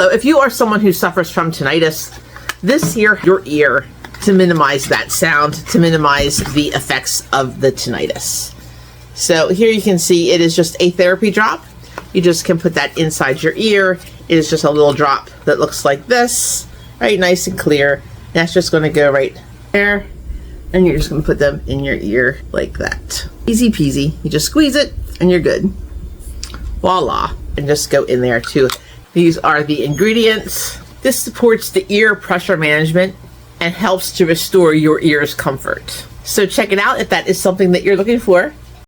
Also, if you are someone who suffers from tinnitus, this here, your ear, to minimize that sound, to minimize the effects of the tinnitus. So here you can see it is just a therapy drop. You just can put that inside your ear. It is just a little drop that looks like this, right? Nice and clear. That's just going to go right there. And you're just going to put them in your ear like that. Easy peasy. You just squeeze it and you're good. Voila. And just go in there too. These are the ingredients. This supports the ear pressure management and helps to restore your ear's comfort. So check it out if that is something that you're looking for.